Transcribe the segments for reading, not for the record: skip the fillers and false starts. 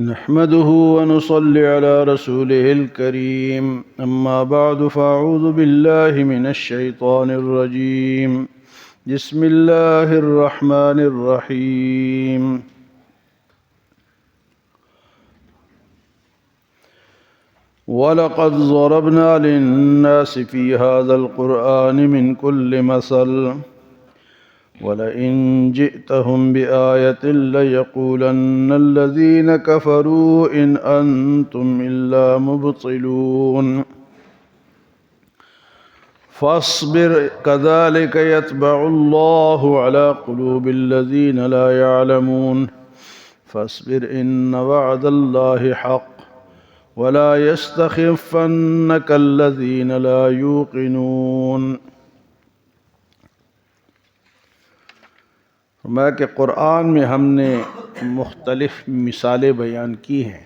نحمده ونصلي على رسوله الكريم أما بعد فأعوذ بالله من الشيطان الرجيم بسم الله الرحمن الرحيم وَلَقَدْ ضَرَبْنَا لِلنَّاسِ فِي هَذَا الْقُرْآنِ مِنْ كُلِّ مَثَلٍ وَلَئِنْ جِئْتَهُمْ بِآيَةٍ لَيَقُولَنَّ الَّذِينَ كَفَرُوا إِنْ أَنْتُمْ إِلَّا مُبْطِلُونَ فَاصْبِرْ كَذَلِكَ يَطْبَعُ اللَّهُ عَلَى قُلُوبِ الَّذِينَ لَا يَعْلَمُونَ فَاصْبِرْ إِنَّ وَعْدَ اللَّهِ حَقٌّ وَلَا يَسْتَخِفَّنَّكَ الَّذِينَ لَا يُوقِنُونَ۔ فرمایا کہ قرآن میں ہم نے مختلف مثالیں بیان کی ہیں۔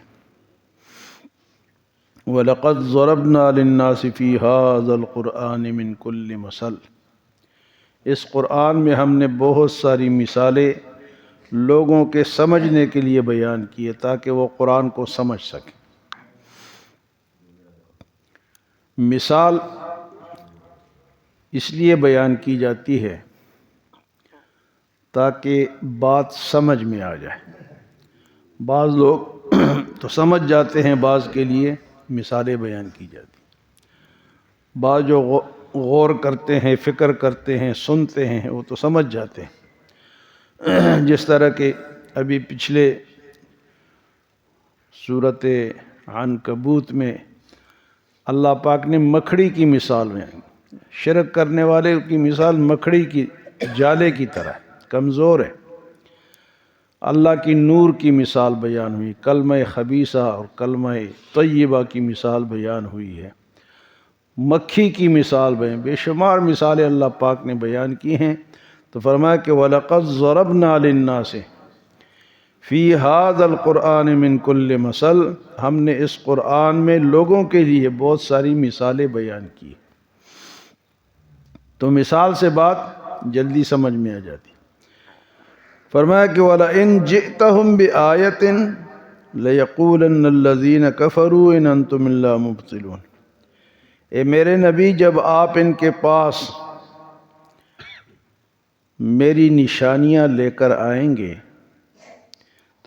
وَلَقَدْ ضَرَبْنَا لِلنَّاسِ فِي هَذَا الْقُرْآنِ مِنْ كُلِّ مَثَلٍ، اس قرآن میں ہم نے بہت ساری مثالیں لوگوں کے سمجھنے کے لیے بیان کی ہے تاکہ وہ قرآن کو سمجھ سکیں۔ مثال اس لیے بیان کی جاتی ہے تاکہ بات سمجھ میں آ جائے۔ بعض لوگ تو سمجھ جاتے ہیں، بعض کے لیے مثالیں بیان کی جاتی ہیں۔ بعض جو غور کرتے ہیں، فکر کرتے ہیں، سنتے ہیں، وہ تو سمجھ جاتے ہیں۔ جس طرح کہ ابھی پچھلے سورۃ عنکبوت میں اللہ پاک نے مکھڑی کی مثال میں، شرک کرنے والے کی مثال مکھڑی کی جالے کی طرح کمزور ہے۔ اللہ کی نور کی مثال بیان ہوئی، کلمہ خبیثہ اور کلمہ طیبہ کی مثال بیان ہوئی ہے، مکھی کی مثال بیان، بے شمار مثالیں اللہ پاک نے بیان کی ہیں۔ تو فرمایا کہ وَلَقَدْ ضَرَبْنَا لِلنَّاسِ فِي هَذَا الْقُرْآنِ مِنْ كُلِّ مَثَلٍ، ہم نے اس قرآن میں لوگوں کے لیے بہت ساری مثالیں بیان کی، تو مثال سے بات جلدی سمجھ میں آ جاتی۔ فرمایا کہ وَلَئِنْ جِئْتَهُمْ بِآيَةٍ لَيَقُولَنَّ الَّذِينَ كَفَرُوا إِنْ أَنْتُمْ إِلَّا مُبْطِلُونَ، اے میرے نبی جب آپ ان کے پاس میری نشانیاں لے کر آئیں گے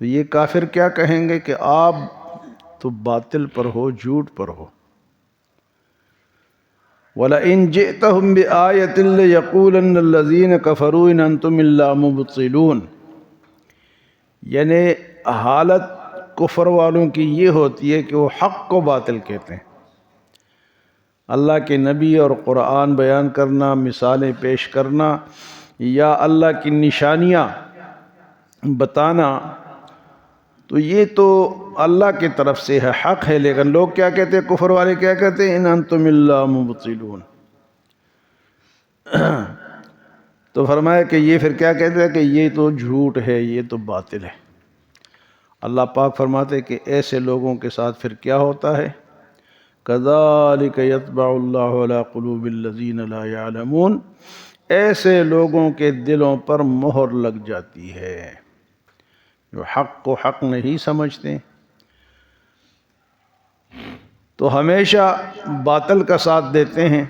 تو یہ کافر کیا کہیں گے کہ آپ تو باطل پر ہو، جھوٹ پر ہو۔ وَلَئِنْ جِئْتَهُمْ بِآيَةٍ لَيَقُولَنَّ الَّذِينَ كَفَرُوا إِنْ أَنْتُمْ إِلَّا مُبْطِلُونَ، یعنی حالت کفر والوں کی یہ ہوتی ہے کہ وہ حق کو باطل کہتے ہیں۔ اللہ کے نبی اور قرآن بیان کرنا، مثالیں پیش کرنا یا اللہ کی نشانیاں بتانا، تو یہ تو اللہ کی طرف سے ہے، حق ہے، لیکن لوگ کیا کہتے ہیں، کفر والے کیا کہتے ہیں، ان انتم الا مبطلون۔ تو فرمایا کہ یہ پھر کیا کہتے ہیں کہ یہ تو جھوٹ ہے، یہ تو باطل ہے۔ اللہ پاک فرماتے ہیں کہ ایسے لوگوں کے ساتھ پھر کیا ہوتا ہے، كَذَلِكَ يَطْبَعُ اللَّهُ عَلَى قُلُوبِ الَّذِينَ لَا يَعْلَمُونَ، ایسے لوگوں کے دلوں پر مہر لگ جاتی ہے جو حق کو حق نہیں سمجھتے، تو ہمیشہ باطل کا ساتھ دیتے ہیں۔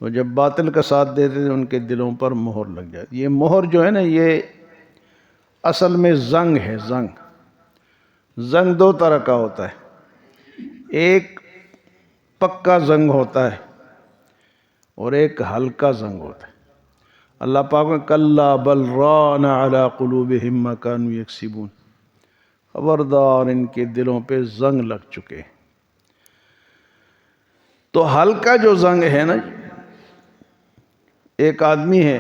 تو جب باطل کا ساتھ دیتے ہیں ان کے دلوں پر مہر لگ جاتی ہے۔ یہ مہر جو ہے نا، یہ اصل میں زنگ ہے، زنگ دو طرح کا ہوتا ہے، ایک پکا زنگ ہوتا ہے اور ایک ہلکا زنگ ہوتا ہے۔ اللہ پاک نے کَلَّا بَلْ رَانَ عَلَىٰ قُلُوبِهِم مَّا كَانُوا يَكْسِبُونَ، خبردار ان کے دلوں پہ زنگ لگ چکے۔ تو ہلکا جو زنگ ہے نا، ایک آدمی ہے،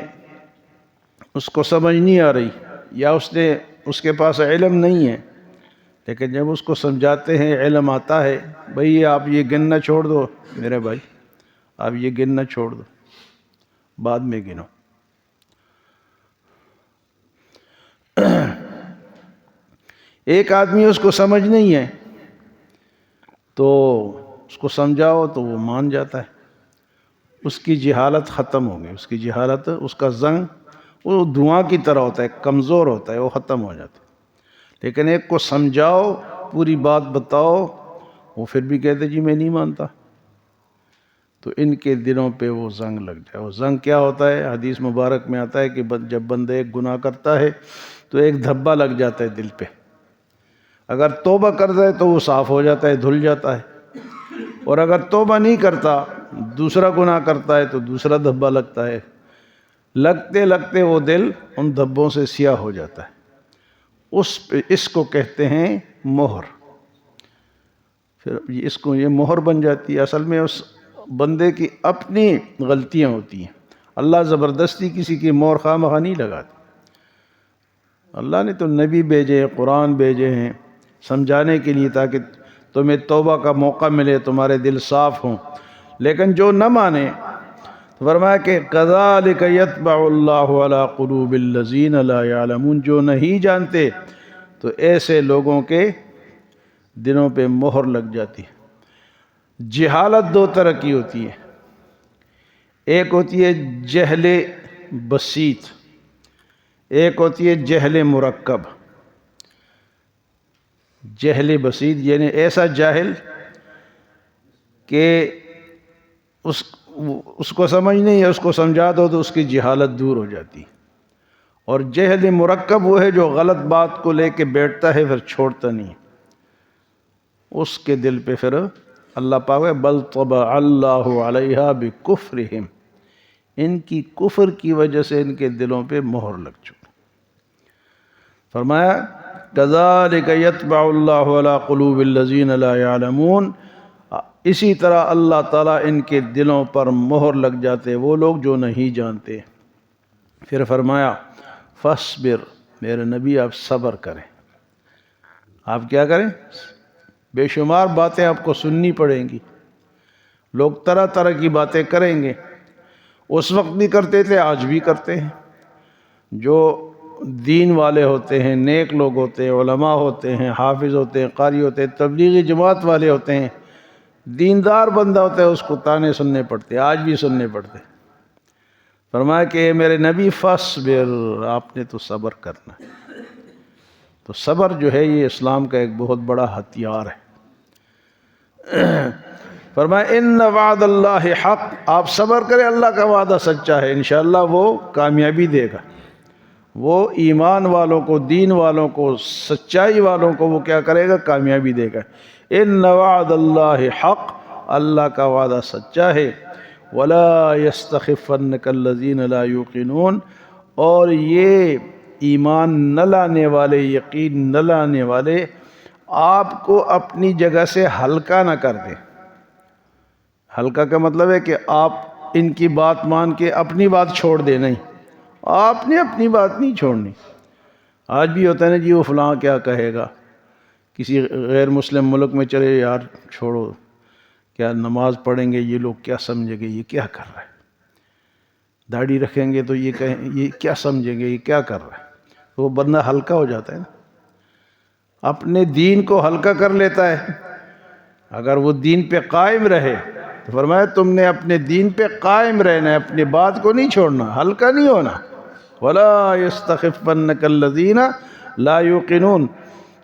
اس کو سمجھ نہیں آ رہی یا اس کے پاس علم نہیں ہے، لیکن جب اس کو سمجھاتے ہیں، علم آتا ہے، بھئی آپ یہ گننا چھوڑ دو، میرے بھائی آپ یہ گننا چھوڑ دو، بعد میں گنو۔ ایک آدمی اس کو سمجھ نہیں ہے تو اس کو سمجھاؤ تو وہ مان جاتا ہے، اس کی جہالت ختم ہو گئی، اس کی جہالت، اس کا زنگ وہ دھواں کی طرح ہوتا ہے، کمزور ہوتا ہے، وہ ختم ہو جاتا ہے۔ لیکن ایک کو سمجھاؤ، پوری بات بتاؤ، وہ پھر بھی کہتے جی میں نہیں مانتا، تو ان کے دلوں پہ وہ زنگ لگ جائے۔ وہ زنگ کیا ہوتا ہے؟ حدیث مبارک میں آتا ہے کہ جب بندہ ایک گناہ کرتا ہے تو ایک دھبا لگ جاتا ہے دل پہ، اگر توبہ کر دے تو وہ صاف ہو جاتا ہے، دھل جاتا ہے، اور اگر توبہ نہیں کرتا، دوسرا گناہ کرتا ہے تو دوسرا دھبا لگتا ہے، لگتے لگتے وہ دل ان دھبوں سے سیاہ ہو جاتا ہے۔ اس کو کہتے ہیں مہر۔ پھر یہ مہر بن جاتی ہے۔ اصل میں اس بندے کی اپنی غلطیاں ہوتی ہیں، اللہ زبردستی کسی کی مہر خواہ مخواہ نہیں لگاتی۔ اللہ نے تو نبی بھیجے ہیں، قرآن بھیجے ہیں سمجھانے کے لیے، تاکہ تمہیں توبہ کا موقع ملے، تمہارے دل صاف ہوں۔ لیکن جو نہ مانے، فرمایا کہ كَذَلِكَ يَطْبَعُ اللَّهُ عَلَىٰ قُلُوبِ الَّذِينَ لَا يَعْلَمُونَ، جو نہیں جانتے تو ایسے لوگوں کے دلوں پہ مہر لگ جاتی ہے۔ جہالت دو طرح کی ہوتی ہے، ایک ہوتی ہے جہل بسیط، ایک ہوتی ہے جہل مرکب۔ جہل بسیط یعنی ایسا جاہل کہ اس کو سمجھ نہیں ہے، اس کو سمجھا دو تو اس کی جہالت دور ہو جاتی۔ اور جہل مرکب وہ ہے جو غلط بات کو لے کے بیٹھتا ہے پھر چھوڑتا نہیں، اس کے دل پہ پھر اللہ پاک ہے بل طبع اللہ علیہا بکفرہم، ان کی کفر کی وجہ سے ان کے دلوں پہ مہر لگ چکی۔ فرمایا کذالک یطبع اللہ علی قلوب الذین لا یعلمون، اسی طرح اللہ تعالیٰ ان کے دلوں پر مہر لگ جاتے وہ لوگ جو نہیں جانتے۔ پھر فرمایا فاصبر، میرے نبی آپ صبر کریں۔ آپ کیا کریں؟ بے شمار باتیں آپ کو سننی پڑیں گی، لوگ طرح طرح کی باتیں کریں گے، اس وقت بھی کرتے تھے، آج بھی کرتے ہیں۔ جو دین والے ہوتے ہیں، نیک لوگ ہوتے ہیں، علماء ہوتے ہیں، حافظ ہوتے ہیں، قاری ہوتے ہیں، تبلیغی جماعت والے ہوتے ہیں، دیندار بندہ ہوتا ہے، اس کو تانے سننے پڑتے، آج بھی سننے پڑتے۔ فرمایا کہ میرے نبی فاصبر، آپ نے تو صبر کرنا ہے۔ تو صبر جو ہے یہ اسلام کا ایک بہت بڑا ہتھیار ہے۔ فرمایا ان وعد اللہ حق، آپ صبر کریں، اللہ کا وعدہ سچا ہے، انشاءاللہ وہ کامیابی دے گا۔ وہ ایمان والوں کو، دین والوں کو، سچائی والوں کو وہ کیا کرے گا؟ کامیابی دے گا۔ ان وعد اللہ حق، اللہ کا وعدہ سچا ہے۔ ولا یستخفنک الذین لا یوقنون، اور یہ ایمان نہ لانے والے، یقین نہ لانے والے آپ کو اپنی جگہ سے ہلکا نہ کر دیں۔ ہلکا کا مطلب ہے کہ آپ ان کی بات مان کے اپنی بات چھوڑ دیں، نہیں، آپ نے اپنی بات نہیں چھوڑنی۔ آج بھی ہوتا ہے نا جی وہ فلاں کیا کہے گا، کسی غیر مسلم ملک میں چلے، یار چھوڑو، کیا نماز پڑھیں گے یہ لوگ کیا سمجھیں گے، یہ کیا کر رہا ہے، داڑھی رکھیں گے تو یہ کہیں یہ کیا سمجھیں گے، یہ کیا کر رہا ہے۔ تو وہ بندہ ہلکا ہو جاتا ہے نا، اپنے دین کو ہلکا کر لیتا ہے۔ اگر وہ دین پہ قائم رہے تو فرمایا تم نے اپنے دین پہ قائم رہنا ہے، اپنی بات کو نہیں چھوڑنا، ہلکا نہیں ہونا۔ وَلَا يَسْتَخِفَّنَّكَ الَّذِينَ لَا يُوقِنُونَ،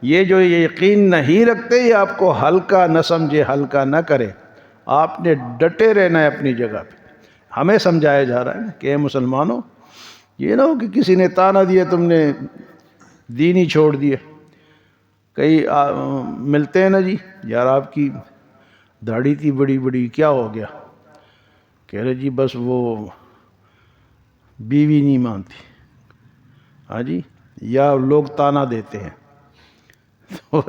یہ جو یقین نہیں رکھتے یہ آپ کو ہلکا نہ سمجھے، ہلکا نہ کرے، آپ نے ڈٹے رہنا ہے اپنی جگہ پہ۔ ہمیں سمجھایا جا رہا ہے نا کہ اے مسلمانوں، یہ نہ ہو کہ کسی نے تانا دیا تم نے دین ہی چھوڑ دیا۔ کئی ملتے ہیں نا جی، یار آپ کی داڑھی تھی بڑی بڑی، کیا ہو گیا؟ کہہ رہے جی بس وہ بیوی نہیں مانتی۔ ہاں جی، یا لوگ تانا دیتے ہیں، تو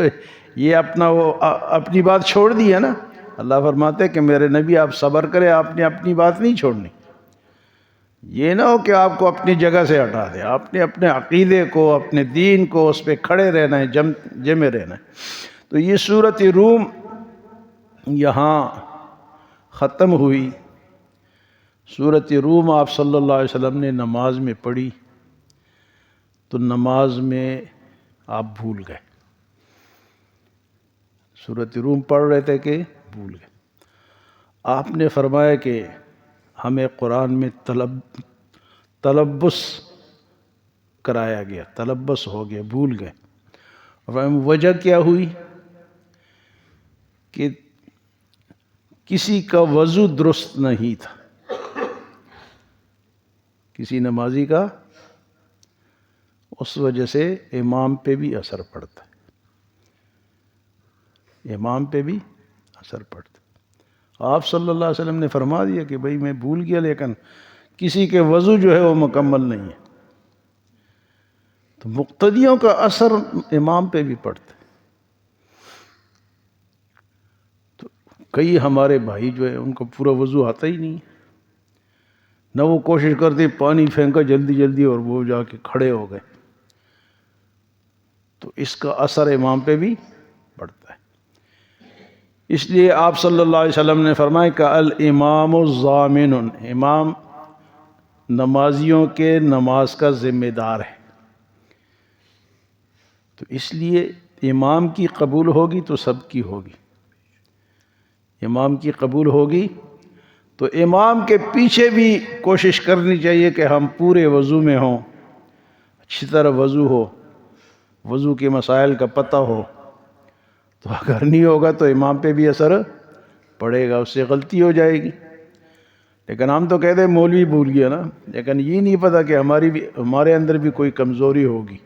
یہ اپنی بات چھوڑ دی ہے نا۔ اللہ فرماتے ہیں کہ میرے نبی آپ صبر کریں، آپ نے اپنی بات نہیں چھوڑنی۔ یہ نہ ہو کہ آپ کو اپنی جگہ سے ہٹا دے، آپ نے اپنے عقیدے کو، اپنے دین کو، اس پہ کھڑے رہنا ہے، جمے رہنا ہے۔ تو یہ سورۃ روم یہاں ختم ہوئی۔ سورۃ روم آپ صلی اللہ علیہ وسلم نے نماز میں پڑھی تو نماز میں آپ بھول گئے، سورۃ روم پڑھ رہے تھے کہ بھول گئے۔ آپ نے فرمایا کہ ہمیں قرآن میں تلبس کرایا گیا، تلبس ہو گیا، بھول گئے۔ وجہ کیا ہوئی کہ کسی کا وضو درست نہیں تھا، کسی نمازی کا، اس وجہ سے امام پہ بھی اثر پڑتا ہے، امام پہ بھی اثر پڑتا ہے۔ آپ صلی اللہ علیہ وسلم نے فرما دیا کہ بھئی میں بھول گیا، لیکن کسی کے وضو جو ہے وہ مکمل نہیں ہے، تو مقتدیوں کا اثر امام پہ بھی پڑتا ہے۔ تو کئی ہمارے بھائی جو ہے ان کو پورا وضو آتا ہی نہیں ہے، نہ وہ کوشش کرتے پانی پھینکا جلدی جلدی اور وہ جا کے کھڑے ہو گئے، تو اس کا اثر امام پہ بھی پڑتا ہے۔ اس لیے آپ صلی اللہ علیہ وسلم نے فرمایا کہ الامام ضامن، امام نمازیوں کے نماز کا ذمہ دار ہے۔ تو اس لیے امام کی قبول ہوگی تو سب کی ہوگی، امام کی قبول ہوگی تو امام کے پیچھے بھی کوشش کرنی چاہیے کہ ہم پورے وضو میں ہوں، اچھی طرح وضو ہو، وضو کے مسائل کا پتہ ہو۔ تو اگر نہیں ہوگا تو امام پہ بھی اثر پڑے گا، اس سے غلطی ہو جائے گی۔ لیکن ہم تو کہتے ہیں مولوی بھول گیا نا، لیکن یہ نہیں پتہ کہ ہمارے اندر بھی کوئی کمزوری ہوگی۔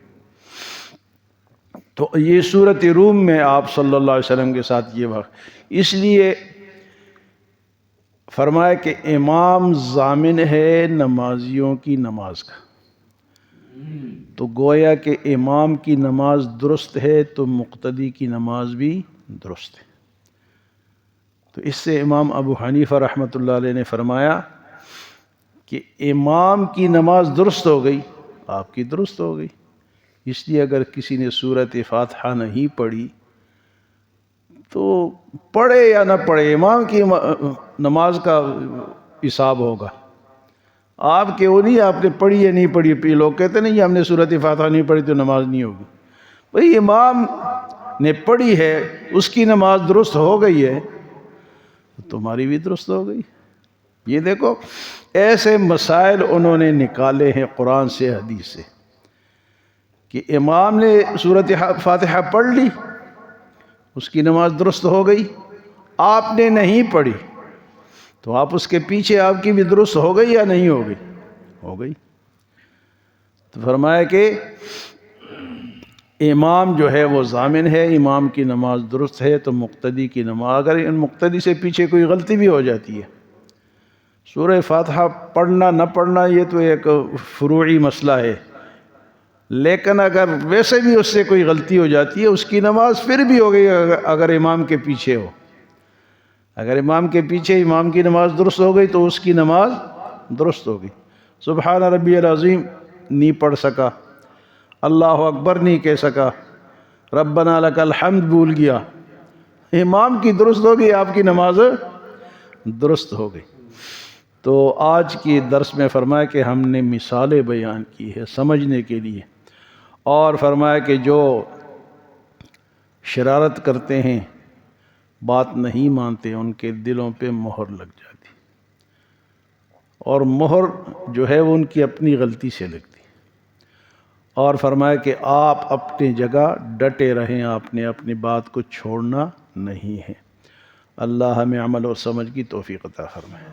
تو یہ صورت روم میں آپ صلی اللہ علیہ وسلم کے ساتھ یہ واقع، اس لیے فرمایا کہ امام ضامن ہے نمازیوں کی نماز کا۔ تو گویا کہ امام کی نماز درست ہے تو مقتدی کی نماز بھی درست ہے۔ تو اس سے امام ابو حنیفہ رحمۃ اللہ علیہ نے فرمایا کہ امام کی نماز درست ہو گئی، آپ کی درست ہو گئی۔ اس لیے اگر کسی نے سورۃ فاتحہ نہیں پڑھی تو پڑھے یا نہ پڑھے، امام کی نماز کا حساب ہوگا، آپ کے وہ نہیں آپ نے پڑھی یا نہیں پڑھی۔ پھر لوگ کہتے نہیں ہم نے سورۃ فاتحہ نہیں پڑھی تو نماز نہیں ہوگی۔ بھئی امام نے پڑھی ہے، اس کی نماز درست ہو گئی ہے، تمہاری بھی درست ہو گئی۔ یہ دیکھو ایسے مسائل انہوں نے نکالے ہیں قرآن سے، حدیث سے، کہ امام نے سورۃ فاتحہ پڑھ لی، اس کی نماز درست ہو گئی، آپ نے نہیں پڑھی تو آپ اس کے پیچھے، آپ کی بھی درست ہو گئی یا نہیں ہو گئی؟ ہو گئی۔ تو فرمایا کہ امام جو ہے وہ ضامن ہے، امام کی نماز درست ہے تو مقتدی کی نماز، اگر ان مقتدی سے پیچھے کوئی غلطی بھی ہو جاتی ہے، سورہ فاتحہ پڑھنا نہ پڑھنا یہ تو ایک فروعی مسئلہ ہے، لیکن اگر ویسے بھی اس سے کوئی غلطی ہو جاتی ہے، اس کی نماز پھر بھی ہو گئی اگر امام کے پیچھے ہو۔ اگر امام کے پیچھے امام کی نماز درست ہو گئی تو اس کی نماز درست ہو گئی۔ سبحان ربی العظیم نہیں پڑھ سکا، اللہ اکبر نہیں کہہ سکا، ربنا لک الحمد بھول گیا، امام کی درست ہو گئی، آپ کی نماز درست ہو گئی۔ تو آج کی درس میں فرمایا کہ ہم نے مثالیں بیان کی ہے سمجھنے کے لیے، اور فرمایا کہ جو شرارت کرتے ہیں، بات نہیں مانتے، ان کے دلوں پہ مہر لگ جاتی، اور مہر جو ہے وہ ان کی اپنی غلطی سے لگتی۔ اور فرمایا کہ آپ اپنی جگہ ڈٹے رہیں، آپ نے اپنی بات کو چھوڑنا نہیں ہے۔ اللہ ہمیں عمل و سمجھ کی توفیق عطا فرمائے۔